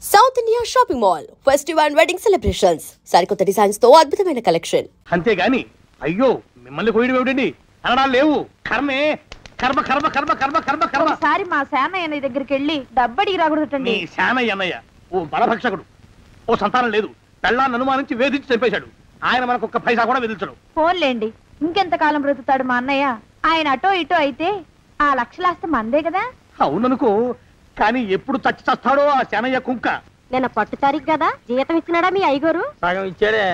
South India shopping mall festival and wedding celebrations సరికొత్త designs తో అద్భుతమైన కలెక్షన్. అంతేగాని అయ్యో మిమ్మల్ని కోయడం ఏమిటండి అనడాలు లేవు. కర్మే కర్మ కర్మ కర్మ కర్మ కర్మ కర్మ. ఒకసారి మా శానయ్య దగ్గరికి వెళ్ళి డబ్బడికి రాకూడదండి. శానయ్య అన్నయ్య ఓ బలభక్షకుడు, ఓ సంతానం లేదు, పెళ్ళాన్ని అనుమానించి వేధించి చంపేశాడు. ఆయన మనకు ఒక్క పైసా కూడా విధించడు. ఫోన్లేండి, ఇంకెంతకాలం బ్రతుకుతాడు మా అన్నయ్య? ఆయన అటో ఇటో అయితే ఆ లక్షలాస్తి మందే కదా. అవుననుకో, కానీ ఎప్పుడు చచ్చి చస్తాడో ఆ శానయ్య కుంక. నిన్న పట్టు తారీఖు కదా, జీతం ఇచ్చినాడా మీ అయ్యగారు? సగం ఇచ్చాడే.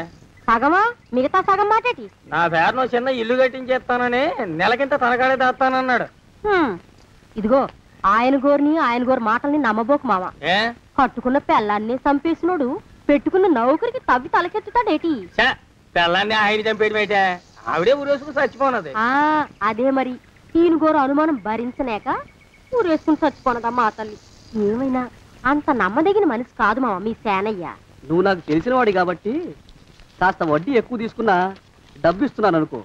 సగమా? మిగతా సగం మాటేటి? నా పేరును చిన్న ఇల్లు కట్టించేస్తానని నెలకింత తనకాడే దాస్తానన్నాడు. ఇదిగో ఆయన గోరు మాటల్ని నమ్మబోకు మామ. కట్టుకున్న పెళ్ళాన్ని చంపేసినోడు పెట్టుకున్న నౌకరికి తవ్వి తలకెత్తుతాడేటి? పెళ్ళాన్ని ఆయన చంపేయడం అయితే ఆవిడే ఊరేసుకుని చచ్చిపోనది. అదే మరి, ఈయన గోరు అనుమానం భరించలేక ఊరేసుకుని చచ్చిపోనదమ్మా ఆ తల్లి. ఏమైనా అంత నమ్మదగిన మనిషి కాదు మామ మీ శానయ్య. నువ్వు నాకు తెలిసిన వాడి కాబట్టి కాస్త వడ్డీ ఎక్కువ తీసుకున్నా డబ్బు ఇస్తున్నాను అనుకో.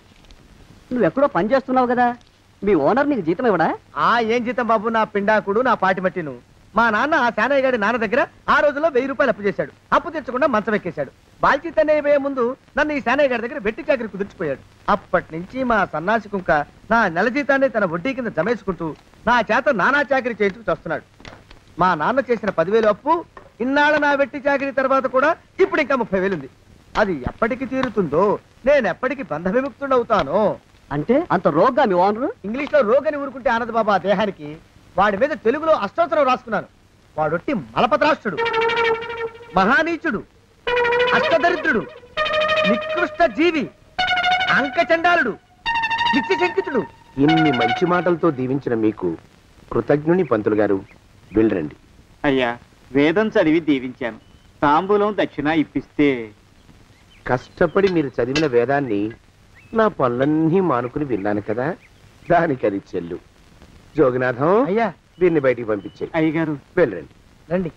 నువ్వెక్కడో పని చేస్తున్నావు కదా, మీ ఓనర్ నీకు జీతం ఇవ్వడా? ఏం జీతం బాబు, నా పిండాకుడు, నా పాటి మట్టిను. మా నాన్న ఆ శానయ్య గారి నాన్న దగ్గర ఆ రోజుల్లో 1000 రూపాయలు అప్పు చేశాడు. అప్పు తెచ్చకుండా మంచం ఎక్కేశాడు. బాల్చితనే అయిపోయే ముందు నన్ను ఈ శానయ్య గారి దగ్గర వెట్టి చాకరీ కుదిర్చిపోయాడు. అప్పటి నుంచి మా సన్నాసి కుంక నా నెల జీతాన్ని తన వడ్డీ కింద జమేసుకుంటూ నా చేత నానా చాకరీ చేయించుకు వస్తున్నాడు. మా నాన్న చేసిన 10,000 అప్పు, ఇన్నాళ్ళ నా వెట్టి చాకరీ తర్వాత కూడా ఇప్పుడు ఇంకా 30,000 ఉంది. అది ఎప్పటికి తీరుతుందో, నేను ఎప్పటికి బంధ విముక్తుడవుతానో. అంటే అంత రోగ్గా మీ ఓనరు? ఇంగ్లీష్ లో రోగని ఊరుకుంటే ఆనంద్ బాబా దేహానికి. వాడి మీద తెలుగులో అష్టోత్తరం రాసుకున్నాను. వాడొట్టి మలపత్రాష్ట్రుడు, మహానీచుడు, అష్టదరిద్రుడు, నికృష్ట జీవి, అంకచండాలుడు, నిత్యశంకితుడు. ఇన్ని మంచి మాటలతో దీవించిన మీకు కృతజ్ఞుని పంతులు గారు. వెళ్ళరండి. అయ్యా, వేదం చదివి దీవించాను, తాంబూలం దక్షిణ ఇప్పిస్తే. కష్టపడి మీరు చదివిన వేదాన్ని నా పనులన్నీ మానుకుని విన్నాను కదా, దానికి అది చెల్లు. జోగినాథం, అయ్యా వీరిని బయటికి పంపించే. అయ్యగారు వెళ్ళరండి. రండి.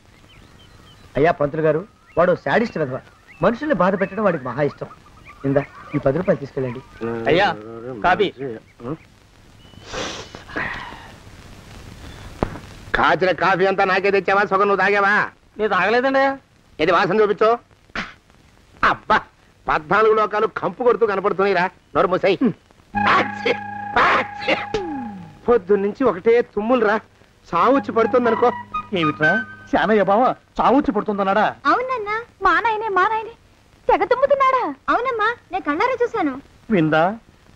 అయ్యా పంతులు గారు, వాడు శాడిస్ట్ విధవ. మనుషుల్ని బాధ పెట్టడం వాడికి మహా ఇష్టం. ఇందా ఈ 10 రూపాయలు తీసుకెళ్ళండి. అయ్యా కాపీ. కాచిన కాఫీ అంతా నాకే తెచ్చావా? సగం నువ్వు తాగావా? నేను తాగలేదండి. ఇది వాసన చూపించు. అబ్బా, 14 లోకాలు కంపు కొడుతూ కనపడుతున్నాయిరా. నోరు మూసాయి. పొద్దున్నుంచి ఒకటే తుమ్ములురా. సావుచ్చి పడుతుందనుకో. ఏమిట్రా శానయ్య బావ చావుచ్చి పడుతుందన్నాడా? అవునన్నా, మా నాయనే తెగ తుమ్ముతున్నాడా? అవునమ్మా, నేను కళ్ళారా చూశాను. విందా?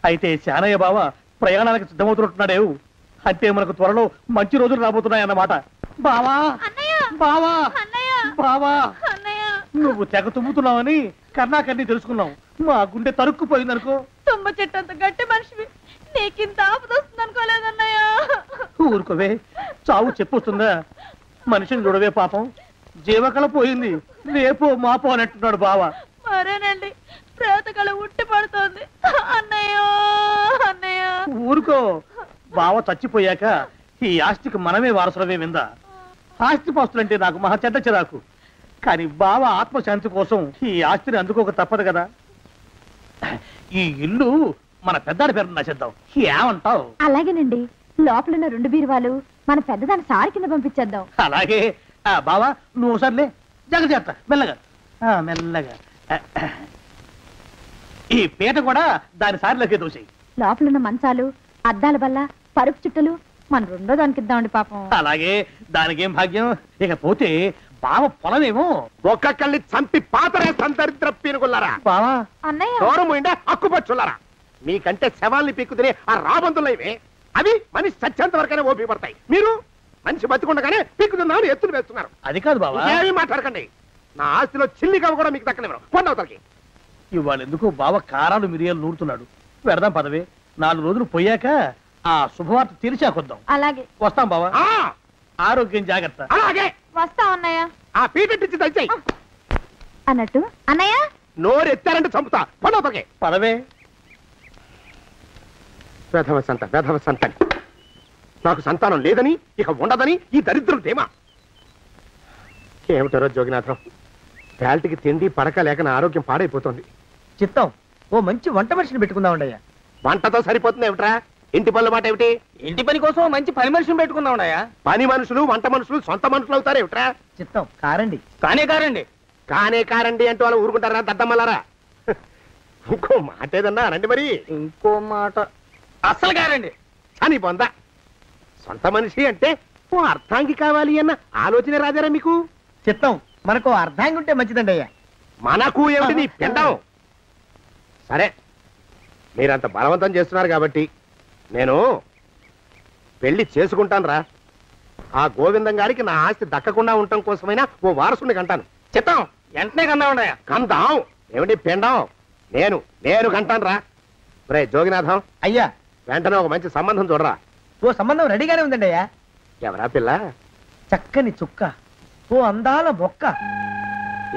అయితే శానయ్య బావ ప్రయాణానికి సిద్ధమవుతున్నట్టున్నాడేవు. అంటే మనకు త్వరలో మంచి రోజులు రాబోతున్నాయన్నమాట. బావా బావా బావా, నువ్వు తెగ తుమ్ముతున్నావని కర్ణాకర్ణి తెలుసుకున్నావు. మా గుండె తరుక్కుపోయిందనుకో. తుమ్మ చెట్టు అంత గట్టి మనిషివి, నీకింత ఆపదొస్తుంది అనుకోలేదన్నయ్య. ఊరుకోవే, చావు చెప్పొస్తుందా? మనిషిని చూడవే పాపం, జీవకళ పోయింది. రేపో మాపో అని అంటున్నాడు బావ. మరేనండి, ప్రేతకళ ఉట్టి పడుతోంది అన్నయ్య. ఊరుకో, బావ చచ్చిపోయాక ఈ ఆస్తికి మనమే వారసులమే. విందా? ఆస్తి పాస్తులంటే నాకు మహా చెడ్డ చిరాకు. కానీ బావ ఆత్మశాంతి కోసం ఈ ఆస్తిని అందుకోక తప్పదు కదా. ఈ ఇల్లు మన పెద్దాడి పేరు నచ్చేద్దాం. ఏమంటావు? అలాగేనండి, లోపలున్న 2 బీరువాలు మన పెద్దదాన్ని సారి కింద పంపించేద్దాం. అలాగే. బావా నువ్వు సర్లే, జాగ్రత్త, మెల్లగా మెల్లగా. ఈ పీట కూడా దాని సారిలోకే దోసేయి. లోపలున్న మంచాలు, అద్దాల బల్ల, పరుపు చుట్టలు మన 2వ దానికి ఇద్దామండి పాపం. అలాగే, దానికేం భాగ్యం. ఇకపోతే బావ పొలమేమో ఒక్కొక్కళ్ళని చంపి పాతరేస్తాను దరిద్ర పీనుకున్నారా. బావా అన్నయ్య, దూరం పోయిందా అక్కుపచ్చులారా. మీకంటే శవాల్ని పీక్కుతినే ఆ రాబందులు ఇవే. అవి మనిషి చచ్చేంత వరకనే ఓపి పడతాయి. మీరు మనిషి బతికుండగానే పీక్కుతున్నామని ఎత్తులు వేస్తున్నారు. అది కాదు బావా. ఏమీ మాట్లాడకండి. నా ఆస్తిలో చిల్లికవ కూడా మీకు దక్కనివ్వరు. పొందవతలకి. ఇవాళ ఎందుకో బావ కారాలు మిరియాలు నూరుతున్నాడు. పెడదాం పదవే. 4 రోజులు పోయాక ఆ శుభవార్త తెరిచాకొద్దాం. అలాగే వస్తాం బావా. ఆరోగ్యం జాగ్రత్త. అలాగే వస్తా అన్నయ్య. ఆ పీటెట్టించి దయచేయి. అన్నట్టు అన్నయ్య, నోరు ఎత్తారంటే చంపుతా. పొందవతలకి. పదవే. వేధవ సంతానం. నాకు సంతానం లేదని, ఇక ఉండదని ఈ దరిద్రం ధీమా. ఏమిటారో జోగినాథం, వేల్టికి తిండి పడక లేక నా ఆరోగ్యం పాడైపోతుంది. చిత్తం, ఓ మంచి వంట మనిషిని పెట్టుకుందామండి అయ్యా. వంటతో సరిపోతుంది ఏమిట్రా? ఇంటి పనుల మాట ఏమిటి? ఇంటి పని కోసం మంచి పని మనిషిని పెట్టుకున్నావునయ్యా. పని మనుషులు వంట మనుషులు సొంత మనుషులు అవుతారు ఏమిట్రా? చిత్తం కారండి. కానే కారండి. కానే కారండి అంటూ వాళ్ళు ఊరుకుంటారా దద్దమ్మలారా? ఇంకో మాట ఏదన్నా రండి మరి. ఇంకో మాట అస్సలు కారండి. అని పొందా సొంత మనిషి అంటే ఓ అర్థాంగి కావాలి అన్న ఆలోచన రాజారా మీకు? చిత్తం మనకు అర్ధాంగి ఉంటే మంచిదండి అయ్యా. మనకు ఏమిటి నీ పిండం? సరే మీరంత బలవంతం చేస్తున్నారు కాబట్టి నేను పెళ్లి చేసుకుంటాను రా. ఆ గోవిందం గారికి నా ఆస్తి దక్కకుండా ఉండటం కోసమైనా ఓ వారసుని కంటాను. చిత్తం వెంటనే కన్నావునయ్యా. కందాం ఏమిటి పిండం? నేను కంటాను రా. రే జోగినాథం అయ్యా వెంటనే ఒక మంచి సంబంధం చూడరా. ఓ సంబంధం రెడీగానే ఉందండి అయ్యా. ఎవరా పిల్ల? చక్కని చుక్క, ఓ అందాల బొక్క.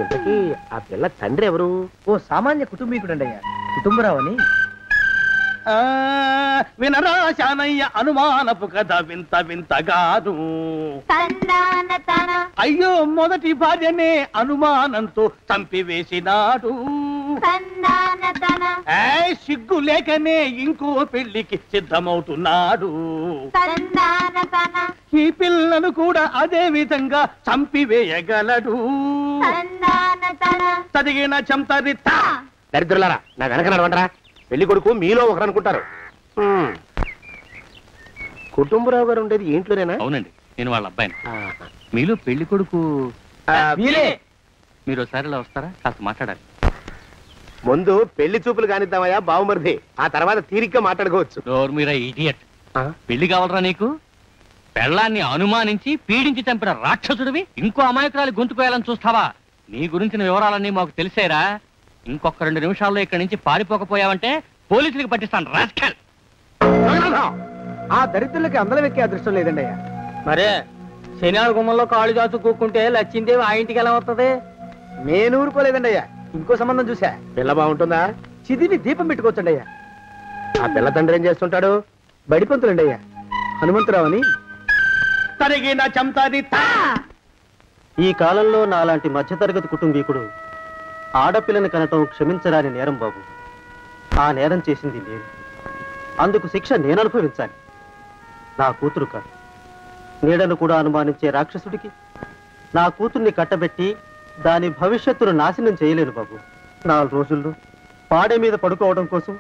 ఇంతకీ ఆ పిల్ల తండ్రి ఎవరు? ఓ సామాన్య కుటుంబీకుడండి అయ్యా, కుటుంబరావు అని. వినరా శానయ్య అనుమానపు కథ వింత వింతగాదు. అయ్యో మొదటి భార్యనే అనుమానంతో చంపివేసినాడు. సిగ్గు లేకనే ఇంకో పెళ్లికి సిద్ధమవుతున్నాడు. ఈ పిల్లను కూడా అదే విధంగా చంపివేయగలడు. చదివిన చంతరిత దరిద్రులారా నా వెనక నడవంటరా. పెళ్లి కొడుకు మీలో ఒకరు అనుకుంటారు. కుటుంబరావు గారు ఉండేది ఏంట్లోనేనా? అవునండి, నేను వాళ్ళ అబ్బాయిని. మీలో పెళ్లి కొడుకు మీరు ఒకసారి ఇలా వస్తారా? కాస్త మాట్లాడాలి. ముందు పెళ్లి చూపులు కానిద్దామయ్యా బావుమరిది, ఆ తర్వాత తీరిగ్గా మాట్లాడుకోవచ్చు. డోర్ మీరా ఇడియట్. పెళ్లి కావాలరా నీకు? పెళ్ళాన్ని అనుమానించి పీడించి చంపిన రాక్షసుడివి ఇంకో అమాయకురాలు గొంతుకోయాలని చూస్తావా? నీ గురించిన వివరాలన్నీ మాకు తెలిసేరా. ఇంకొక 2 నిమిషాల్లో ఇక్కడి నుంచి పారిపోకపోయావంటే పోలీసులకు పట్టిస్తాను రాస్కల్. ఆ దరిద్రులకి అందరం ఎక్కే అదృష్టం లేదండి అయ్యా. మరే శనివారం గుమ్మంలో కాళ్ళు చాచు కూకుంటే లచ్చిందేవి ఆ ఇంటికి ఎలా వస్తుంది? నేను ఊరుకోలేదండి అయ్యా. ఇంకో సంబంధం చూసా. పిల్ల బాగుంటుందా? చిదివి దీపం పెట్టుకోవచ్చండి అయ్యా. ఆ పిల్ల తండ్రి ఏం చేస్తుంటాడు? బడిపంతులండి అయ్యా, హనుమంతరావు అని. తరిగిన చంతరిత. ఈ కాలంలో నాలాంటి మధ్యతరగతి కుటుంబీకుడు ఆడపిల్లని కనటం క్షమించరాని నేరం బాబు. ఆ నేరం చేసింది నేను, అందుకు శిక్ష నేను అనుభవించాలి. నా కూతురు కాదు, నీడను కూడా అనుమానించే రాక్షసుడికి నా కూతుర్ని కట్టబెట్టి దాని భవిష్యత్తును నాశనం చేయలేను బాబు. 4 రోజుల్లో పాడే మీద పడుకోవడం కోసం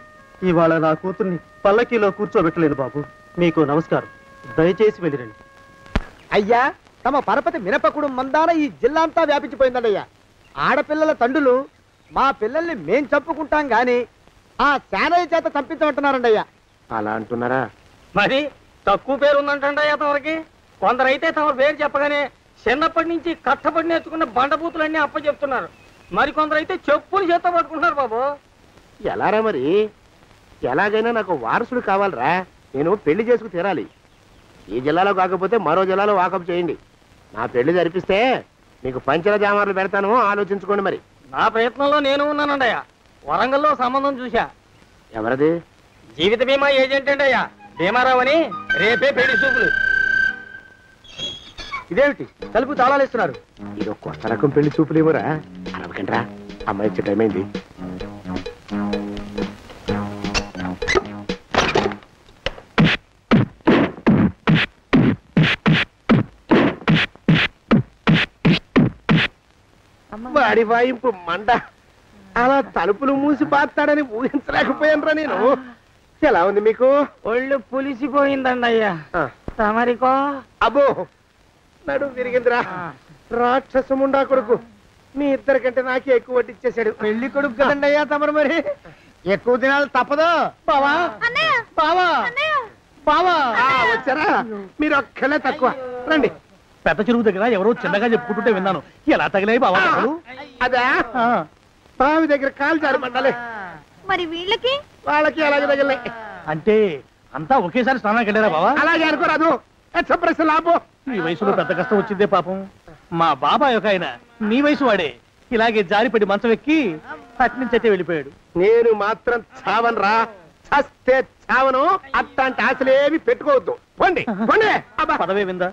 ఇవాళ నా కూతుర్ని పల్లకీలో కూర్చోబెట్టలేను బాబు. మీకు నమస్కారం, దయచేసి వెళ్ళిరండి. అయ్యా తమ పరపతి మినపకుడు మందాన ఈ జిల్లా అంతా వ్యాపించిపోయిందండి అయ్యా. ఆడపిల్లల తండ్రులు మా పిల్లల్ని మేం చంపుకుంటాం గాని ఆ శానయ్య చేత చంపించమంటున్నారండి అయ్యా. అలా అంటున్నారా? మరి తక్కువ పేరు ఉందంటయ్యా తమరికి. కొందరైతే తమ పేరు చెప్పగానే చిన్నప్పటి నుంచి కట్టబడి నేర్చుకున్న బండబూతులన్నీ అప్పచెప్తున్నారు. మరి కొందరైతే చెప్పులు చేత పట్టుకుంటున్నారు బాబు. ఎలారా మరి? ఎలాగైనా నాకు వారసుడు కావాలరా. నేను పెళ్లి చేసుకు తీరాలి. ఈ జిల్లాలో కాకపోతే మరో జిల్లాలో వాకప్ చేయండి. నా పెళ్లి జరిపిస్తే మీకు పంచల జామార్లు పెడతాను, ఆలోచించుకోండి మరి. నా ప్రయత్నంలో నేను ఉన్నానండయ్యా. వరంగల్లో సంబంధం చూశా. ఎవరది? జీవిత బీమా ఏజెంట్ అండి అయ్యా, భీమారావు అని. రేపే పెళ్లి చూపులు. ఇదేమిటి తలుపు తాళాలు ఇస్తున్నారు? ఇది కొత్త రకం పెళ్లి చూపులు ఏమోరా. అరవకండ్రా, అమ్మాయి వచ్చే టైం అయింది. వాడి వాయింపు మండ. అలా తలుపులు మూసి పాతాడని ఊహించలేకపోయానురా నేను. ఎలా ఉంది మీకు? ఒళ్ళు పులిసిపోయిందండి అయ్యా. తమరికో? అబ్బో నడు విరిగిందిరా. రాక్షసముండా కొడుకు మీ ఇద్దరికంటే నాకే ఎక్కువ వడ్డిచ్చేశాడు. పెళ్లి కొడుకు కదండి అయ్యా తమరు, మరి ఎక్కువ దినాలు తప్పదు. బావా బావా బావా వచ్చారా? మీరు ఒక్కలే తక్కువ. రండి. పెద్ద చెరువు దగ్గర ఎవరో చిన్నగా చెప్పుకుంటుంటే విన్నాను. ఎలా తగిలాయి బావా? అదా బావి దగ్గర కాలు జారి పడ్డాలి. మరి వీళ్ళకి వాళ్ళకి అలాగే తగిలే. అంటే అంతా ఒకేసారి స్నానానికి వెళ్ళారా బావా? అలాగే అనుకోరాదు. ప్రశ్న లాభం. ఈ వయసులో పెద్ద కష్టం వచ్చిందే పాపం. మా బాబాయ్ ఒక ఆయన నీ వయసు వాడే ఇలాగే జారిపడి మంచం ఎక్కి అట్నుంచి అయితే వెళ్ళిపోయాడు. నేను మాత్రం చావనరా. చస్తే చావను. అట్లాంటి ఆశలేవి పెట్టుకోవద్దు. పోండి పోండి. పదవే విందా.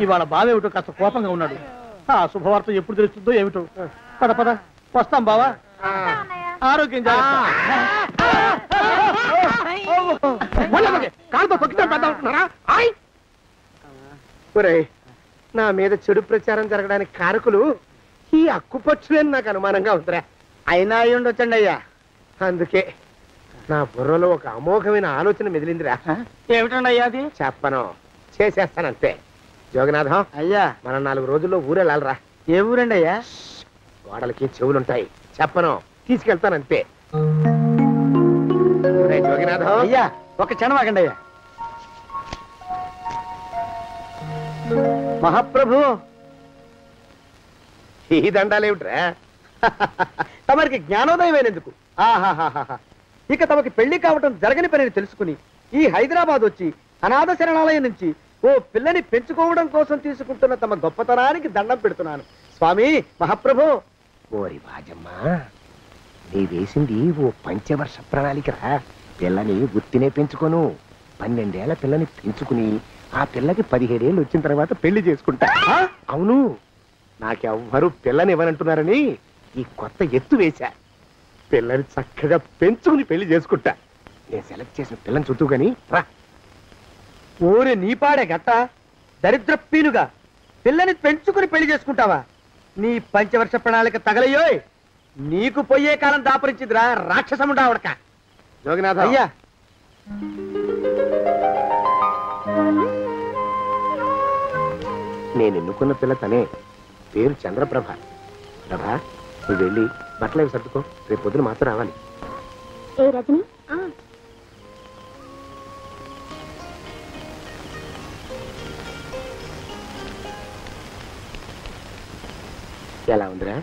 ఇవాళ బావేమిటో కాస్త కోపంగా ఉన్నాడు. ఆ శుభవార్త ఎప్పుడు తెలుస్తుందో ఏమిటో. పద పద వస్తాం బావా. ఆరోగ్యం జాగ్రత్త. కాలుతో తొక్కితే పెద్ద ఉంటున్నారా? ఒరేయ్, నా మీద చెడు ప్రచారం జరగడానికి కారకులు ఈ అక్కుపక్షులని నాకు అనుమానంగా ఉందిరా. అయినా అయి ఉండొచ్చండి అయ్యా. అందుకే నా బుర్రలో ఒక అమోఘమైన ఆలోచన మెదిలిందిరా. ఏమిటండి అయ్యా అది? చెప్పను, చేసేస్తానంతే. జోగనాథం అయ్యా, మనం 4 రోజుల్లో ఊరెళ్ళాలరా. ఏ ఊరండి అయ్యా? గోడలకి చెవులుంటాయి, చెప్పను, తీసుకెళ్తానంతే. జోగినాథం అయ్యా, ఒక క్షణం ఆగండి అయ్యా. మహాప్రభు, ఈ దండాలేమిట్రా? తమరికి జ్ఞానోదయమైనందుకు ఆహాహాహా. ఇక తమకి పెళ్లి కావటం జరగని పనిని తెలుసుకుని ఈ హైదరాబాద్ వచ్చి అనాథ శరణాలయం నుంచి ఓ పిల్లని పెంచుకోవడం కోసం తీసుకుంటున్న తమ గొప్పతనానికి దండం పెడుతున్నాను స్వామి. మహాప్రభు. ఓరి బాజమ్మ, నీ వేసింది ఓ పంచవర్ష ప్రణాళికరా. పిల్లని గుర్తినే పెంచుకోను, 12 ఏళ్ల పిల్లని పెంచుకుని ఆ పిల్లకి 17 ఏళ్ళు వచ్చిన తర్వాత పెళ్లి చేసుకుంటా. అవును, నాకెవ్వరూ పిల్లని ఇవ్వనంటున్నారని ఈ కొత్త ఎత్తు వేశా. పిల్లని చక్కగా పెంచుకుని పెళ్లి చేసుకుంటా. నేను సెలెక్ట్ చేసిన పిల్లని చుట్టూ గాని రా. ఊరి నీపాడే గట్ట దరిద్రప్పీనుగా పిల్లని పెంచుకుని పెళ్లి చేసుకుంటావా? నీ పంచవర్ష ప్రణాళిక తగలయ్యోయ్. నీకు పోయే కాలం దాపరించిందిరా రాక్షసముడా ఉడక. జోగినాథ అయ్యా, నేను ఎన్నుకున్న పిల్ల తనే, పేరు చంద్రప్రభ. ప్రభ, నువ్వు వెళ్ళి బట్టలు అవి సర్దుకో, రేపు పొద్దున మాత్రం రావాలి. ఏ రజని, ఎలా ఉందిరా?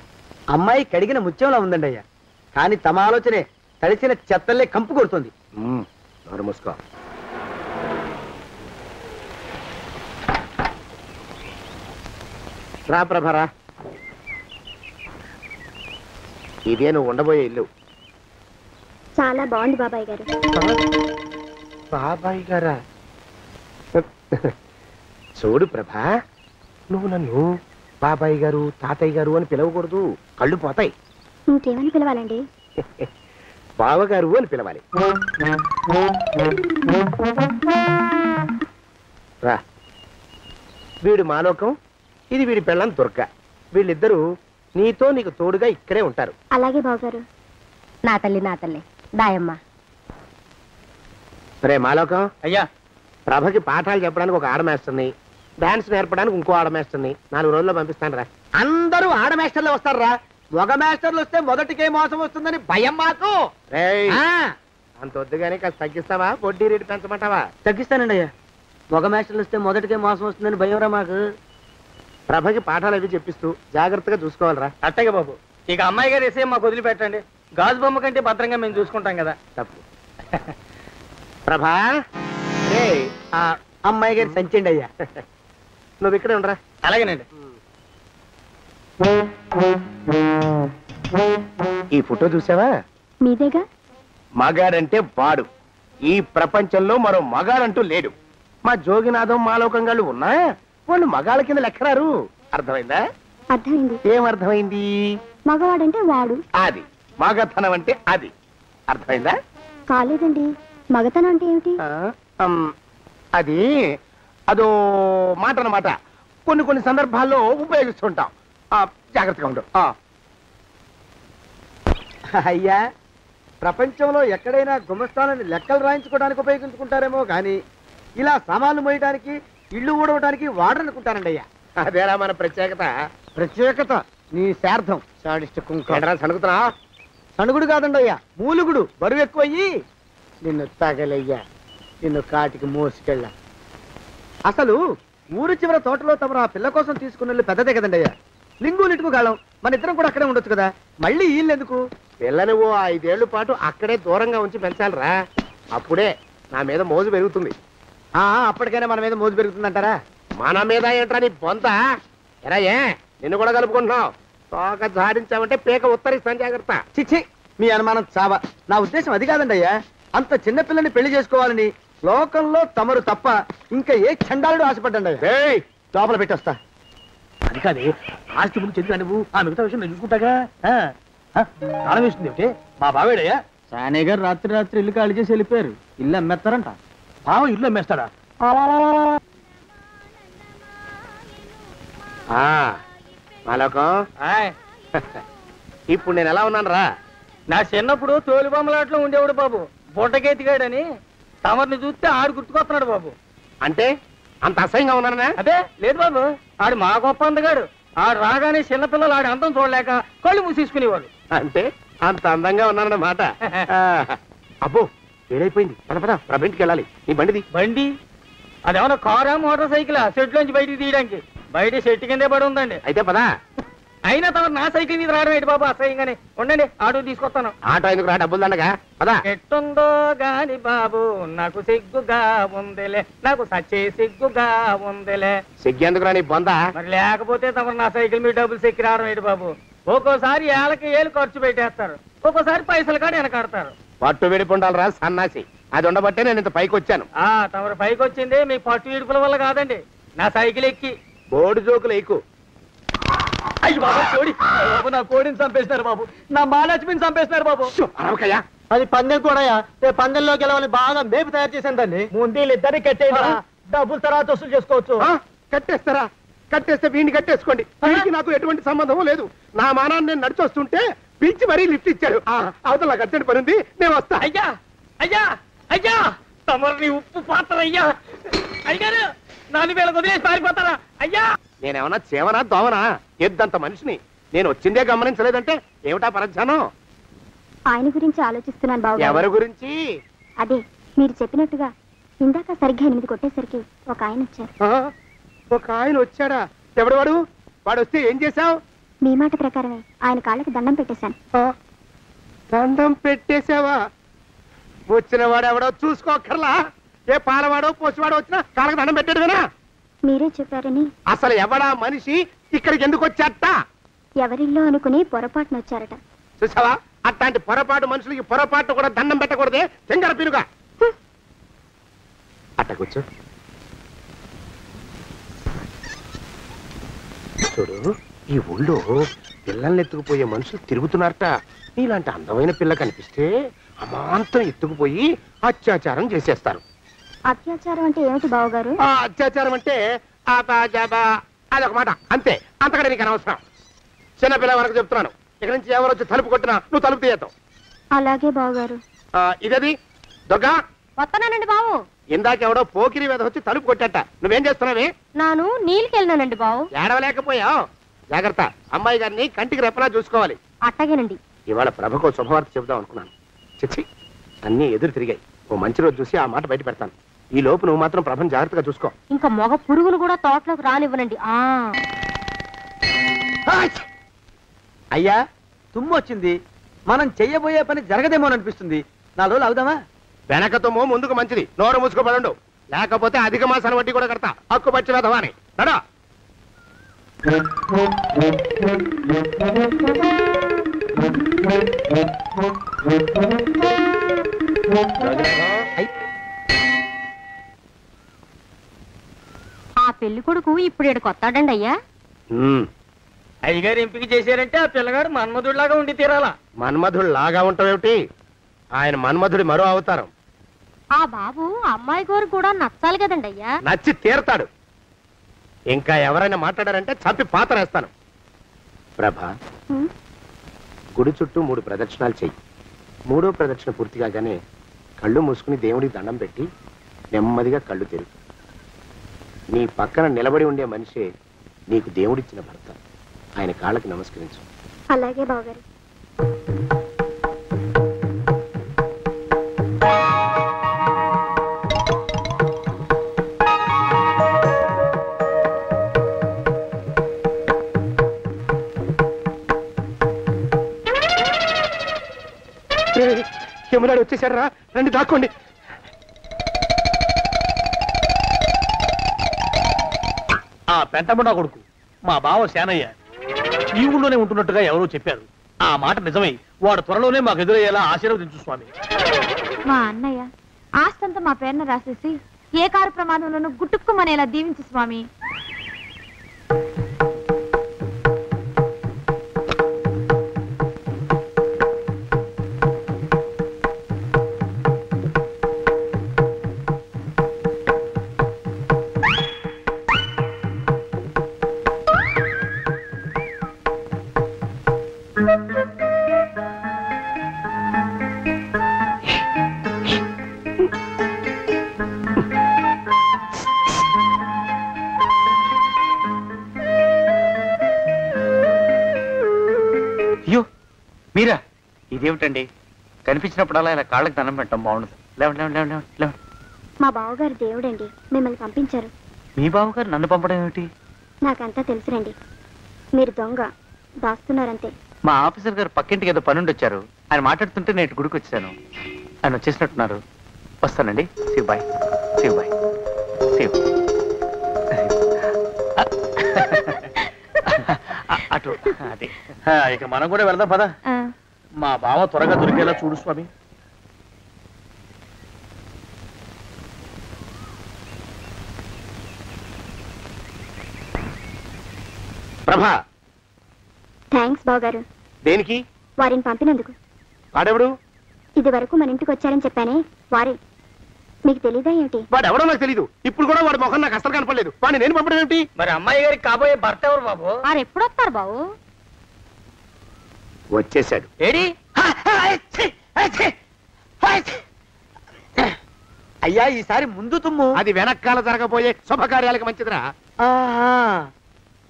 అమ్మాయి కడిగిన ముత్యంలా ఉందండి అయ్యా. కానీ తమ ఆలోచనే తడిసిన చెత్తల్లే కంపు కొడుతుంది. నోరు మూసుకో. రా ప్రభరా, ఇదే నువ్వు ఉండబోయే ఇల్లు. చాలా బాగుంది బాబాయ్ గారు. బాబాయ్ గారా? చూడు ప్రభా, నువ్వు నన్ను బాబాయ్ గారు తాతయ్య గారు అని పిలవకూడదు, కళ్ళు పోతాయి. ఇంకేమని పిలవాలండి? బావగారు అని పిలవాలి. రా, వీడు మాలోకం, ఇది వీడి పెళ్ళం దుర్గ. వీళ్ళిద్దరూ నీతో నీకు తోడుగా ఇక్కడే ఉంటారు. అలాగే బావగారు. నా తల్లి దాయమ్మ. రే మాలోకం, అయ్యా, ప్రభకి పాఠాలు చెప్పడానికి ఒక ఆడమేస్తుంది, డాన్స్ నేర్పడానికి ఇంకో ఆడమేస్తుంది. 4 రోజుల్లో పంపిస్తాను రా. అందరూ ఆడ మాస్టర్లు వస్తారా? మగ మాస్టర్లు వస్తే మొదటికే మోసం వస్తుందని భయం మాకు. అంత వద్దుగానే కాస్త తగ్గిస్తావా? వడ్డీ రేటు పెంచమంటావా? తగ్గిస్తానండి అయ్యా. మగ మాస్టర్లు వస్తే మొదటికే మోసం వస్తుందని భయం రా మాకు. ప్రభకి పాఠాలు అవి చెప్పిస్తూ జాగ్రత్తగా చూసుకోవాలరా. అట్టగే బాబు, ఇక అమ్మాయి గారు వేసే మాకు వదిలిపెట్టండి. గాజు బొమ్మ కంటే భద్రంగా మేము చూసుకుంటాం కదా. తప్పు. ప్రభా, ఆ అమ్మాయి గారి సంచండి అయ్యా. నువ్వు ఇక్కడే ఉండరా. అలాగేనండి. ఈ ఫోటో చూసావా? మీదేగా. మగాడంటే వాడు, ఈ ప్రపంచంలో మరో మగాడంటూ లేడు. మా జోగినాథం మాలోకంగాళ్ళు ఉన్నా వాళ్ళు మగాళ్ళ కింద లెక్కరారు. అర్థమైందా? అర్థమైంది. ఏం అర్థమైంది? మగవాడంటే వాడు. అది మగతనం అంటే అది. అర్థమైందా? కాలేదండి. మగతనం అంటే ఏమిటి? అది అదో మాట అన్నమాట. కొన్ని సందర్భాల్లో ఉపయోగిస్తుంటాం. జాగ్రత్తగా ఉండు. అయ్యా, ప్రపంచంలో ఎక్కడైనా గుమస్థానాన్ని లెక్కలు రాయించుకోవడానికి ఉపయోగించుకుంటారేమో కానీ ఇలా సామాన్లు మోయడానికి, ఇల్లు ఊడవడానికి వాడరనుకుంటానండి అయ్యా. అదేరా మన ప్రత్యేకత. ప్రత్యేకత నీ శార్థం. సణుగుతున్నా? సణుగుడు కాదండి అయ్యా, మూలుగుడు. బరువు ఎక్కువయ్యి నిన్ను తగలయ్యా, నిన్ను కాటికి మోసుకెళ్ళా. అసలు ఊరు చివర తోటలో తమరు ఆ పిల్ల కోసం తీసుకున్న పెద్దదే కదండి అయ్యా. లింగు లిటుకు గాలం, మన ఇద్దరం కూడా అక్కడే ఉండొచ్చు కదా. మళ్ళీ వీళ్ళెందుకు? పిల్లని ఓ 5 ఏళ్ల పాటు అక్కడే దూరంగా ఉంచి పెంచాలిరా. అప్పుడే నా మీద మోజు పెరుగుతుంది. అప్పటికైనా మన మీద మోజు పెరుగుతుందంటారా? మన మీద ఏంట్రా నీ బొంత? ఎరా, నిన్ను కూడా కలుపుకుంటున్నావు. తోక జాడించావంటే పీక ఉత్తరిస్తాను, జాగ్రత్త. చిచ్చి, మీ అనుమానం చావా. నా ఉద్దేశం అది కాదండి అయ్యా. అంత చిన్న పిల్లని పెళ్లి చేసుకోవాలని లోకంలో తమరు తప్ప ఇంకా ఏ చండాలుడు ఆశపడ్డండి అయ్యా. లోపల పెట్టొస్తా. అది కాదే, ఆస్తి ముందు చెందుగా నువ్వు ఆ మిగతా విషయం నేను చూసుకుంటాగా. తాళం వేస్తుంది ఏమిటి? మా బావేడయ్యా. సానే గారు రాత్రి ఇల్లు ఖాళీ చేసి వెళ్ళిపోయారు. ఇల్లు అమ్మేస్తారంట. బావ ఇల్లు అమ్మేస్తాడా? మాలోకం ఇప్పుడు నేను ఎలా ఉన్నాను రా? నా చిన్నప్పుడు తోలుబొమ్మలాట్లో ఉండేవాడు బాబు, బుట్టకెత్తిగాడని. తమరిని చూస్తే ఆడు గుర్తుకొస్తున్నాడు బాబు. అంటే అంత అసహ్యంగా ఉన్నానా? అదే లేదు బాబు, ఆడు మా గొప్ప అందగాడు. ఆడు రాగానే చిన్నపిల్లలు ఆడి అందం చూడలేక కళ్ళు మూసేసుకునేవాడు. అంటే అంత అందంగా ఉన్నానన్నమాట. అబ్బో ఏడైపోయింది, పద పద ఇంటికి వెళ్ళాలి. నీ బండిది. బండి అదేమన్నా కారా మోటార్ సైకిలా సెట్ లోంచి బయటికి తీయడానికి? బయట చెట్టు కిందే పడి ఉందండి. అయితే పదా. అయినా తమరు నా సైకిల్ మీద రావడం ఏంటి బాబు అసహ్యంగానే. ఉండండి ఆటో తీసుకొస్తాను. ఆటో ఎందుకు రా, డబ్బులు దండగా పదా. ఎట్టుందో గాని బాబు నాకు సిగ్గుగా ఉందిలే, నాకు సచ్చే సిగ్గుగా ఉందిలే. సిగ్గెందుకు రా నీ బొందా? మరి లేకపోతే తమరు నా సైకిల్ మీద డబ్బులు సెక్కి రావడం ఏంటి బాబు? ఒక్కోసారి ఏళ్ళకి ఏళ్ళు ఖర్చు పెట్టేస్తారు, ఒక్కోసారి పైసలు కాడ వెనకాడతారు. పట్టు విడిపుండాలి రా సన్నాసి, అది ఉండబట్టే నేను ఇంత పైకి వచ్చాను. తమరు పైకి వచ్చింది మీ పట్టు విడుపుల వల్ల కాదండి, నా సైకిల్ ఎక్కి. బోర్డు జోకులు ఎక్కువ. అయ్యి బాబు కోడి, నా కోడిని చంపేసినారు బాబు, నా మహాలక్ష్మిని చంపేసినారు బాబు. అరవకయ్యా, అది పందెం కూడా. పందెంలో గెలవని బాగా మేపు తయారు చేశాను దాన్ని. ముందు ఇద్దరిని కట్టేయండి, డబ్బులు తర్వాత వసూలు చేసుకోవచ్చు. కట్టేస్తారా? కట్టేస్తే వీడిని కట్టేసుకోండి. వీడికి నాకు ఎటువంటి సంబంధం లేదు. నా మానాన్ని నేను నడిచొస్తుంటే పిలిచి మరీ లిఫ్ట్ ఇచ్చాడు. అవతల నాకు అర్జెంట్ పని ఉంది, నేను వస్తా. అయ్యా అయ్యా అయ్యా, తమరిని ఉప్పు పాత్ర అయ్యా. అయ్యారు నాలుగు వేల వదిలేసి పారిపోతారా అయ్యా? నేనేమన్నా చేవనా దోవనా? ఎద్దంత మనిషిని. నేను వచ్చిందే గమనించలేదంటే ఏమిటా పరధ్యానం? ఆయన గురించి ఆలోచిస్తున్నాను బాబు. ఎవరి గురించి? అదే మీరు చెప్పినట్టుగా ఇందాక సరిగ్గా 8 కొట్టేసరికి ఒక ఆయన వచ్చారు. ఒక ఆయన వచ్చాడా? ఎవడు వాడు? వాడు వస్తే ఏం చేశావు? మీ మాట ప్రకారమే ఆయన కాళ్ళకి దండం పెట్టేశాను. దండం పెట్టేశావా? వచ్చిన వాడు ఎవడో చూసుకోకర్లా. ఏ పాలవాడో పోసివాడో వచ్చినా కాళ్ళకి దండం పెట్టాడువేనా? మీరే చెప్పారని. అసలు ఎవడా మనిషి? ఇక్కడికి ఎందుకు వచ్చాట? ఎవరిల్లో అనుకుని పొరపాటున వచ్చారట. చూసావా, అట్లాంటి పొరపాటు మనుషులకి పొరపాటు కూడా దండం పెట్టకూడదే. చెంగర పిరుగా అట్ట కూర్చో. చూడు, ఈ ఊళ్ళో పిల్లల్ని ఎత్తుకుపోయే మనుషులు తిరుగుతున్నారట. నీలాంటి అందమైన పిల్ల కనిపిస్తే అమాంతం ఎత్తుకుపోయి అత్యాచారం చేసేస్తారు. అత్యాచారం అంటే ఏమిటి బావగారు? అత్యాచారం అంటే అదొక మాట అంతే, అంతకంటే నీకు అనవసరం. చిన్నపిల్ల వరకు చెప్తున్నాను. ఇక్కడ నుంచి ఎవరు వచ్చి తలుపు కొట్టినా నువ్వు తలుపు తీయతావు. అలాగే బావగారు. ఇదది దొంగ. వస్తున్నానండి బావు. ఇందాక ఎవడో పోకిరి మీద వచ్చి తలుపు కొట్టట. నువ్వేం చేస్తున్నావే? నాను నీళ్ళకెళ్ళినానండి బావు. ఏడవలేకపోయావు. జాగ్రత్త, అమ్మాయి గారిని కంటికి రెప్పలా చూసుకోవాలి. అట్టగేనండి. ఇవాళ ప్రభకు శుభవార్త చెబుదాం అనుకున్నాను. చిచ్చి, అన్నీ ఎదురు తిరిగాయి. ఓ మంచి రోజు చూసి ఆ మాట బయట పెడతాను. ఈ లోపు నువ్వు మాత్రం ప్రభను జాగ్రత్తగా చూసుకో. ఇంకా మగ పురుగులు కూడా తోటలోకి రానివ్వనండి. అయ్యా తుమ్ము వచ్చింది, మనం చెయ్యబోయే పని జరగదేమోననిపిస్తుంది. 4 రోజులు అవుదామా? వెనక తుమ్ము ముందుకు మంచిది. నోరు మూసుకోబడండు, లేకపోతే అధిక మాసాల వడ్డీ కూడా కడతా. హక్కు పచ్చి వెధవాని నడా. ఆ పెళ్లి కొడుకు ఇప్పుడు ఇక్కడికి వస్తాడండి అయ్యా. అయ్యగారు ఎంపిక చేశారంటే ఆ పిల్లగాడు మన్మధుడిలాగా ఉండి తీరాలా. మన్మధుడు లాగా ఉంటావేమిటి? ఆయన మన్మధుడి మరో అవతారం. ఆ బాబు అమ్మాయి గారు కూడా నచ్చాలి కదండి అయ్యా. నచ్చి తీరతాడు. ఇంకా ఎవరైనా మాట్లాడారంటే చంపి పాతరేస్తాను. ప్రభా, గుడి చుట్టూ 3 ప్రదక్షిణాలు చెయ్యి. 3వ ప్రదక్షిణ పూర్తి కాగానే కళ్ళు మూసుకుని దేవుడికి దండం పెట్టి నెమ్మదిగా కళ్ళు తెరుగు. నీ పక్కన నిలబడి ఉండే మనిషే నీకు దేవుడిచ్చిన భర్త. ఆయన కాళ్ళకి నమస్కరించు. అలాగే బావగారు. యమునాడు వచ్చేసాడు రా, రండి దాక్కోండి. ఆ పెంటముడా కొడుకు మా బావ శానయ్య ఈ ఊళ్ళోనే ఉంటున్నట్టుగా ఎవరో చెప్పారు. ఆ మాట నిజమై వాడు త్వరలోనే మాకు ఎదురయ్యేలా ఆశీర్వదించు స్వామి. మా అన్నయ్య ఆస్తంతా మా పేరున రాసేసి ఏ కారు ప్రమాదంలోనూ గుట్టుక్కుమనేలా దీవించు స్వామి. అయ్యో మీరా? ఇదేమిటండి, కనిపించినప్పుడల్లా ఇలా కాళ్ళకి దండం పెట్టడం బాగుండదు. లేవండి లేవండి లేవండి లేవండి. మా బావగారు దేవుడండి, మిమ్మల్ని పంపించారు. మీ బావగారు నన్ను పంపడం ఏమిటి? నాకంతా తెలుసురండి. మీరు దొంగ, దాస్తున్నారంతే. మా ఆఫీసర్ గారు పక్కింటికి ఏదో పనుండి వచ్చారు. ఆయన మాట్లాడుతుంటే నేను గుడికి వచ్చాను. ఆయన వచ్చేసినట్టున్నారు. వస్తానండి. శివ్ బాయ్, శివ్ బాయ్, శివ్. అటు అదే. ఇక మనం కూడా వెళ్దాం పద. మా బావ త్వరగా దొరికేలా చూడు స్వామి. ప్రభా, థ్యాంక్స్ బావగారు. దేనికి? వారిని పంపినందుకు. వాడెవడు? ఇది వరకు మన ఇంటికి వచ్చారని చెప్పానే, వారే. మీకు తెలీదా ఏమిటి? వాడు ఎవడో నాకు తెలీదు. ఇప్పుడు కూడా వాడి మొహం నాకు అసలు కనపడలేదు. వాడిని నేను పంపడం ఏమిటి? మరి అమ్మాయి గారికి కాబోయే భర్త ఎవరు బాబు? వారు ఎప్పుడు వస్తారు బాబు? వచ్చేసాడు. ఏడి? అయ్యా, ఈసారి ముందు తుమ్ము. అది వెనక్కాల జరగబోయే శుభకార్యాలకు మంచిదిరా.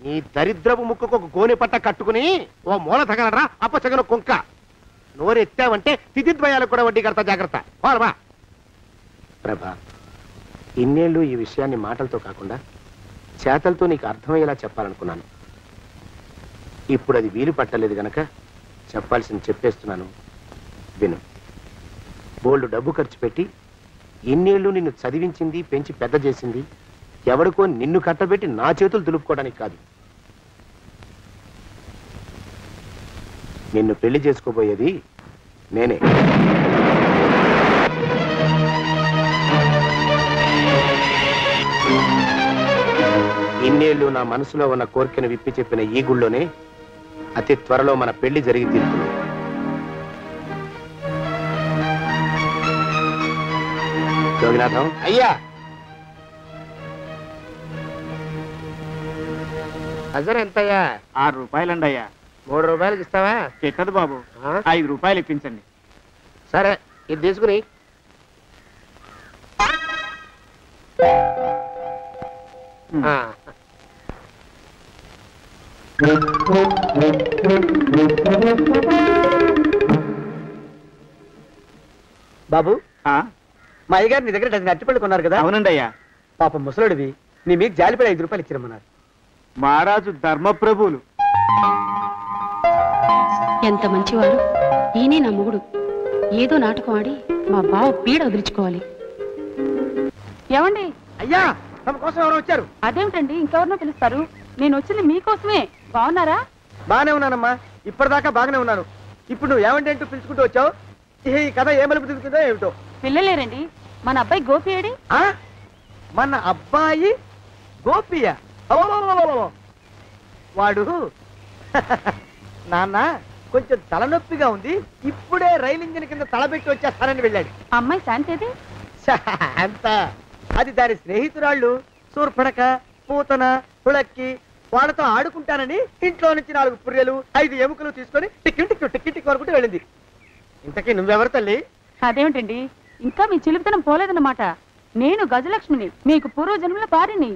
నీ దరిద్రపు ముక్కుకు ఒక గోనె పట్ట కట్టుకుని ఓ మూల తగలరా అప్పచగన కుంక. నోరెత్తావంటే తిథిద్వయాలకు కూడా వడ్డీ కడతా, జాగ్రత్త. పోరమా. ప్రభా, ఇన్నేళ్ళు ఈ విషయాన్ని మాటలతో కాకుండా చేతలతో నీకు అర్థమయ్యేలా చెప్పాలనుకున్నాను. ఇప్పుడు అది వీలు పట్టలేదు గనక చెప్పాల్సింది చెప్పేస్తున్నాను, విను. బోల్డ్ డబ్బు ఖర్చు పెట్టి ఇన్నేళ్ళు నిన్ను చదివించింది, పెంచి పెద్ద చేసింది ఎవడికో నిన్ను కట్టబెట్టి నా చేతులు దులుపుకోవడానికి కాదు. నిన్ను పెళ్లి చేసుకోబోయేది నేనే. ఇన్నేళ్ళు నా మనసులో ఉన్న కోరికను విప్పి చెప్పిన ఈ గుళ్ళోనే అతి త్వరలో మన పెళ్లి జరిగి తీరుతుంది. జోగినాథం అయ్యా, అజర్ ఎంతయ్యా? 6 రూపాయలండి అయ్యా. 3 రూపాయలకి ఇస్తావా? ఎక్కదు బాబు, 5 రూపాయలు ఇప్పించండి. సరే, ఇది తీసుకుని. బాబు, మా అయ్యగారు నీ దగ్గర డజన్ అరటిపళ్ళు కొన్నారు కదా? అవునండి అయ్యా. పాపం ముసలుడివి, నీ మీకు జాలిపడి 5 రూపాయలు ఇచ్చిరమ్మన్నారు. మహారాజు ధర్మప్రభువులు. ఎంత మంచివాడు ఈయనే నా మొగుడు. ఏదో నాటకం ఆడి మా బావ పీడ వదిలించుకోవాలి. ఏమండి? అయ్యా, తమ కోసం ఎవరో వచ్చారు. అదేమిటండి, ఇంకెవరినో పిలుస్తారు? నేను వచ్చింది మీకోసమే. బాగున్నారా? బాగానే ఉన్నానమ్మా, ఇప్పటిదాకా బాగానే ఉన్నాను. ఇప్పుడు నువ్వు ఏమంటే అంటూ పిలుచుకుంటూ వచ్చావు. ఈ కథ ఏ మలుపు తిరుగుతుందో ఏమిటో. పిల్లలేరండి. మన అబ్బాయి గోపి ఏడి? మన అబ్బాయి గోపియా? వాడు నాన్న కొంచెం తలనొప్పిగా ఉంది, ఇప్పుడే రైలు ఇంజిన్ కింద తలబెట్టి వచ్చేస్తానని వెళ్ళాడు. అమ్మాయి శాంతేది? అంత అది దాని స్నేహితురాళ్ళు సూర్పణక, పూతన, పుళక్కి. వాళ్ళతో ఆడుకుంటానని ఇంట్లో నుంచి 4 పుర్రెలు 5 ఎముకలు తీసుకొని టిక్కి టిక్కి టిక్కి టిక్కి వరకు వెళ్ళింది. ఇంతకీ నువ్వెవరు తల్లి? అదేమిటండి, ఇంకా మీ చిలుపుతనం పోలేదన్నమాట. నేను గజలక్ష్మిని, మీకు పూర్వజన్మల భార్యని.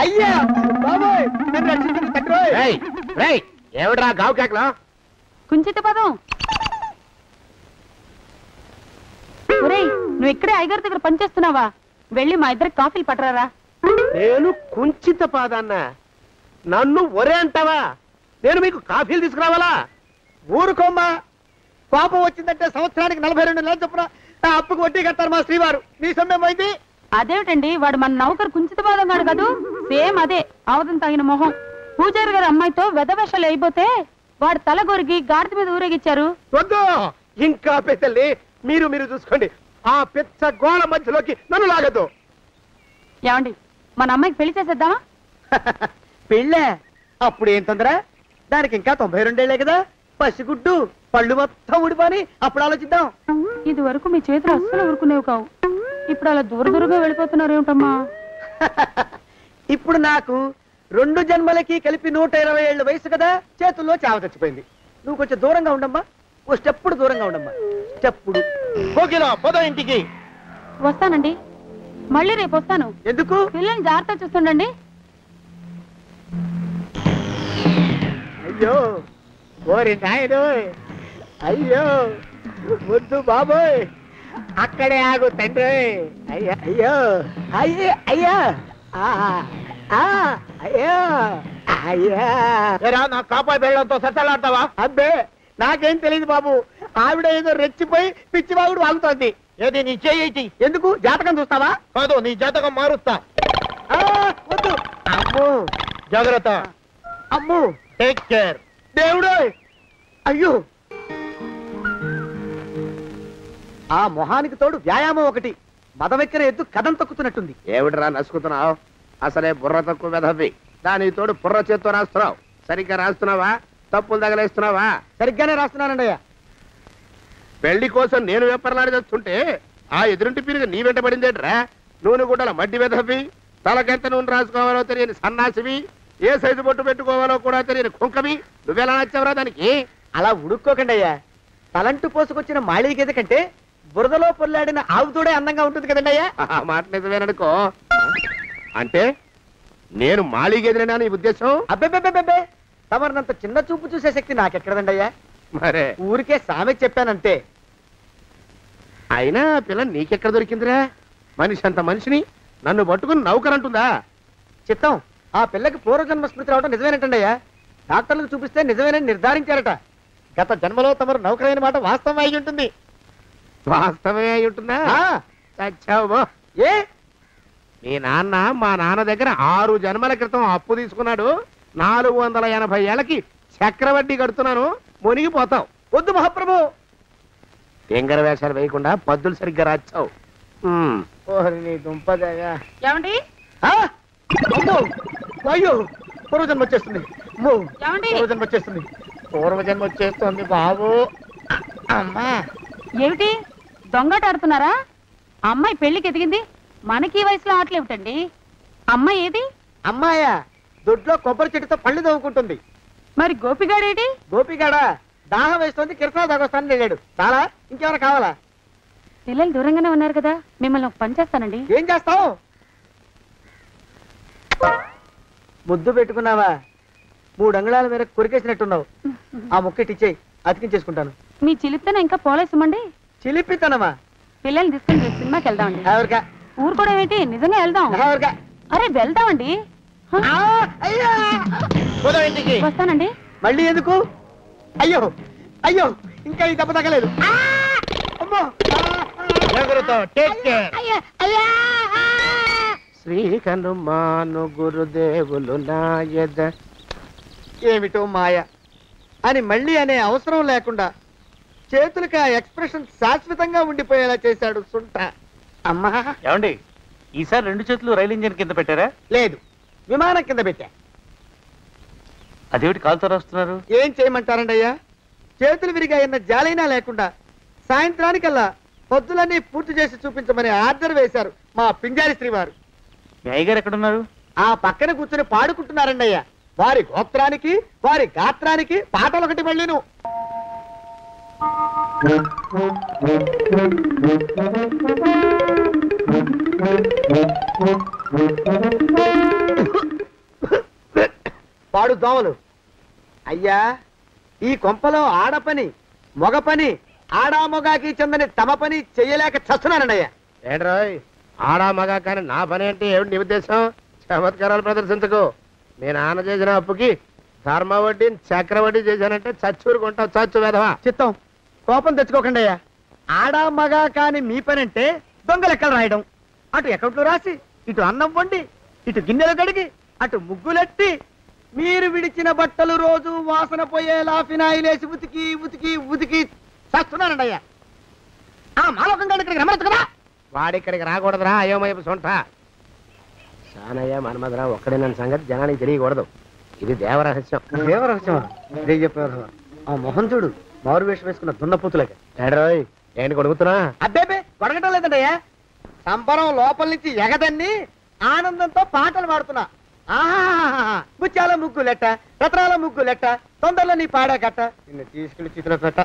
అయ్యా బాబోయ్, నన్ను రక్షించండి తండ్రోయ్. ఏమిడ్రా గావు కేకలా? కుంచిత పదం. ఒరేయ్, నువ్వు ఇక్కడే అయ్యగారి దగ్గర పనిచేస్తున్నావా? వెళ్ళి మా ఇద్దరికి కాఫీలు పట్టరారా. నేను కుంచిత పాదాన్న, నన్ను ఒరే అంటావా? నేను మీకు కాఫీలు తీసుకురావాలా? ఊరుకోమ్మా, కోపం వచ్చిందంటే సంవత్సరానికి 42 నెలలు చొప్పున ఆ అప్పుకు వడ్డీ కట్టారు మా శ్రీవారు. నీ సొమ్మేం పోయింది? అదేమిటండి, వాడు మన నౌకరు కుంచిత పాదం కాడు కదూ. సేమ్ అదే, అవతం తగిన మొహం. పూజారి గారి అమ్మాయితో వెధవేషాలు అయిపోతే వాడు తల గొరిగి గాడిద మీద ఊరేగిచ్చారు. వద్దు, ఇంకా పెద్దల్ని మీరు చూసుకోండి. ఆ పెద్ద గోళ మధ్యలోకి నన్ను లాగద్దు. ఏమండి, మన అమ్మాయికి పెళ్లి చేసేద్దామా? పెళ్ళే? అప్పుడు ఏం తొందర? దానికి ఇంకా 92 ఏళ్లే కదా. పసిగుడ్డు పళ్ళు మొత్తం ఊడిపోని అప్పుడు ఆలోచిద్దాం. ఇది వరకు మీ చేతులు అస్సలు ఊరుకునేవి కావు. ఇప్పుడు అలా దూరంగా వెళ్ళిపోతున్నారు ఏమిటమ్మా? ఇప్పుడు నాకు 2 జన్మలకి కలిపి 120 ఏళ్ళ వయసు కదా, చేతుల్లో చావ చచ్చిపోయింది. నువ్వు కొంచెం దూరంగా ఉండమ్మా, ఓ స్టెప్పుడు దూరంగా ఉండమ్మా, స్టెప్పుడు. కోకిల పోదా ఇంటికి. వస్తానండి, మళ్ళీ రేపు వస్తాను. ఎందుకు? పిల్లల్ని జాగ్రత్త చూస్తుండండి. అయ్యో ఓరి నాయను, అయ్యో ముద్దు బాబోయ్, అక్కడే ఆగు తండ్రి. అయ్యో అయ్యో అయ్యో అయ్యో అయ్యో అయ్యా. నా కాపాయి బెళ్ళంతో సత్తలాడతావా? అబ్బే నాకేం తెలియదు బాబు, ఆవిడ ఏదో రెచ్చిపోయి పిచ్చివాగుడు వాగుతోంది. ఏది నీ చేయి? ఎందుకు? జాతకం చూస్తావా? కాదు, నీ జాతకం మారుస్తా. వద్దు. అమ్మో జాగ్రత్త. అమ్మో టేక్ కేర్. దేవుడు. అయ్యో ఆ మొహానికి తోడు వ్యాయామం ఒకటి, మదవెక్కిన ఎద్దు కథం తొక్కుతున్నట్టుంది. ఏమిటిరా నసుకుతున్నావు? అసలే బుర్ర తక్కువ వెధవి, దాని తోడు బుర్ర చేత్తో రాస్తున్నావు. సరిగ్గా రాస్తున్నావా? తప్పులు తగలేస్తున్నావా? సరిగ్గానే రాస్తున్నానండి అయ్యా. పెళ్లి కోసం నేను వెప్పర్లాడి చేస్తుంటే ఆ ఎదురింటి పీరుగా నీ వెంట పడిందేట్రా? నూనె గుడ్డల మడ్డి వెధవి, తలకెంత నూనె రాసుకోవాలో తెలియని సన్నాసివి, ఏ సైజు బొట్టు పెట్టుకోవాలో కూడా తెలియని కుంకవి, నువ్వెలా నచ్చావురా దానికి? అలా ఉడుక్కోకండి అయ్యా, తలంటు పోసుకొచ్చిన మాళీ గీత కంటే బురదలో పొల్లాడిన ఆవుతోడే అందంగా ఉంటుంది కదండి అయ్యా. మాట నిజమేననుకో. అంటే నేను మాళీ గేదెనా నీ ఉద్దేశం? అబ్బెబ్బెబ్బెబ్బే, తమరినంత చిన్న చూపు చూసే శక్తి నాకెక్కడదండి అయ్యా. మరే ఊరికే సామె చెప్పానంతే. అయినా పిల్ల నీకెక్కడ దొరికిందిరా? మనిషి అంత మనిషిని నన్ను పట్టుకుని నౌకరంటుందా? చిత్తం, ఆ పిల్లకి పూర్వజన్మ స్మృతి రావడం నిజమేనటండి అయ్యా. డాక్టర్లకు చూపిస్తే నిజమేనని నిర్ధారించారట. గత జన్మలో తమరు నౌకరైన మాట వాస్తవం అయి ఉంటుంది. వాస్తవమే అయి ఉంటుందా? చచ్చావు. ఏ మీ నాన్న మా నాన్న దగ్గర 6 జన్మల క్రితం అప్పు తీసుకున్నాడు. 480 ఏళ్ళకి చక్రవడ్డీ కడుతున్నాను, మునిగిపోతావు. వద్దు మహాప్రభు. తెంగర వేషాలు వేయకుండా పద్దులు సరిగ్గా రాచావు. నీ దుంపదగా. ఏమండి? అయ్యో పూర్వజన్మ వచ్చేస్తుంది. ఏమండి? పూర్వజన్మ వచ్చేస్తుంది. పూర్వజన్మ వచ్చేస్తుంది బాబు. అమ్మా ఏమిటి దొంగట ఆడుతున్నారా? అమ్మాయి పెళ్లికి ఎదిగింది, మనకి ఈ వయసులో ఆటలేమిటండి? అమ్మాయి ఏది? అమ్మాయా? దొడ్లో కొబ్బరి చెట్టుతో పళ్ళు తవ్వుకుంటుంది. మరి గోపిగాడేటి? గోపిగాడ దాహం వేస్తుంది, కిరసా దాగొస్తానని వెళ్ళాడు. చాలా ఇంకేమైనా కావాలా? పిల్లలు దూరంగానే ఉన్నారు కదా, మిమ్మల్ని ఒక పని చేస్తానండి. ఏం చేస్తావు? ముద్దు పెట్టుకున్నావా? 3 అంగుళాల మేర కొరికేసినట్టున్నావు. ఆ ముక్కటిచ్చేయి, అతికించేసుకుంటాను. మీ చిలిపితనం ఇంకా పోలేసమండి. చిలిపితనమా? పిల్లల్ని తీసుకుని రేపు సినిమాకి వెళ్దామండి. ఎవరికా? ఊరు కూడా ఏంటి, నిజంగా వెళ్దాం. ఎవరికా? అరే వెళ్దామండి. వస్తానండి. మళ్ళీ ఎందుకు? అయ్యో అయ్యో, ఇంకా ఈ దెబ్బ తగ్గలేదు. శ్రీ హనుమాను గురుదేవులు నాయద. ఏమిటో మాయ అని మళ్ళీ అనే అవసరం లేకుండా చేతులకి ఆ ఎక్స్ప్రెషన్ శాశ్వతంగా ఉండిపోయేలా చేశాడు సుంట. అమ్మా ఏమండి, ఈసారి 2 చేతులు రైలు ఇంజిన్ కింద పెట్టారా? లేదు, విమానం కింద పెట్టా. అదేమిటి కాలుతో రాస్తున్నారు? ఏం చేయమంటారండి అయ్యా, చేతులు విరిగాయన్న జాలైనా లేకుండా సాయంత్రానికల్లా పొద్దులన్నీ పూర్తి చేసి చూపించమని ఆర్డర్ వేశారు మా పింజారి శ్రీవారు. మీ అయ్యగారు ఎక్కడున్నారు? ఆ పక్కన కూర్చొని పాడుకుంటున్నారండి అయ్యా. వారి గోత్రానికి వారి గాత్రానికి పాటలు ఒకటి మళ్ళీను. పాడు దోమలు. అయ్యా, ఈ కొంపలో ఆడపని మొగ పని ఆడా మొగాకి చెందని తమ పని చెయ్యలేక చస్తున్నానండి అయ్యా. ఏడ్రాయ్, ఆడా మగా కానీ నా పని అంటే ఏమిటి నీ ఉద్దేశం? చమత్కారాలు ప్రదర్శించకు. మీ నాన్న చేసిన అప్పుకి ధర్మ వడ్డీ చక్రవడ్డీ చేశానంటే చచ్చూరుకుంటావు. చచ్చు వేధవా. చిత్తం, కోపం తెచ్చుకోకండి అయ్యా. ఆడా మగా కాని మీ పని అంటే దొంగ లెక్కలు రాయడం, అటు అకౌంట్లో రాసి, ఇటు అన్నం వండి, ఇటు గిన్నెలు కడిగి, అటు ముగ్గులెట్టి, మీరు విడిచిన బట్టలు రోజు వాసన పోయేలా ఫినాయిలేసి ఉతికి ఉతికి ఉతికి చేస్తున్నానండి అయ్యా. ఆ మాలోకం గారి ఇక్కడికి రమ్మచ్చు కదా. వాడిక్కడికి రాకూడదురా అయోమయపు సొంట. సానయ్య మన్మధరా ఒక్కడే నన్ను సంగతి జనానికి తెలియకూడదు. ఇది దేవరహస్యం. దేవరహస్యం ఇదే చెప్పారు. ఆ మొహం చూడు, మారు వేషం వేసుకున్న దున్నపూతులకి. ఏడ్రోయ్, ఏంటి కొడుకుతున్నా? అబ్బేబే, కొడగటం లేదండి అయ్యా. సంబరం లోపల నుంచి ఎగదన్ని ఆనందంతో పాటలు పాడుతున్నా. ఆహా ముత్యాల ముగ్గులెట్ట, రత్నాల ముగ్గులెట్ట, తొందరలో నీ పాడా కట్ట, నిన్ను తీసుకెళ్లి చిత్ర పెట్ట.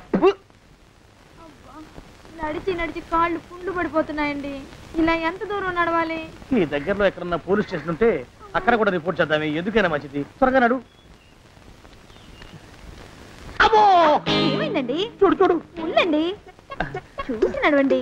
నడిచి నడిచి కాళ్ళు పుండ్లు పడిపోతున్నాయండి. ఇలా ఎంత దూరం నడవాలి? ఈ దగ్గరలో ఎక్కడన్నా పోలీస్ స్టేషన్ ఉంటే అక్కడ కూడా రిపోర్ట్ చేద్దామే, ఎందుకైనా మంచిది. త్వరగా నడు. ఏమైందండి? చూడు చూడు. ఉండండి, చూసి నడవండి.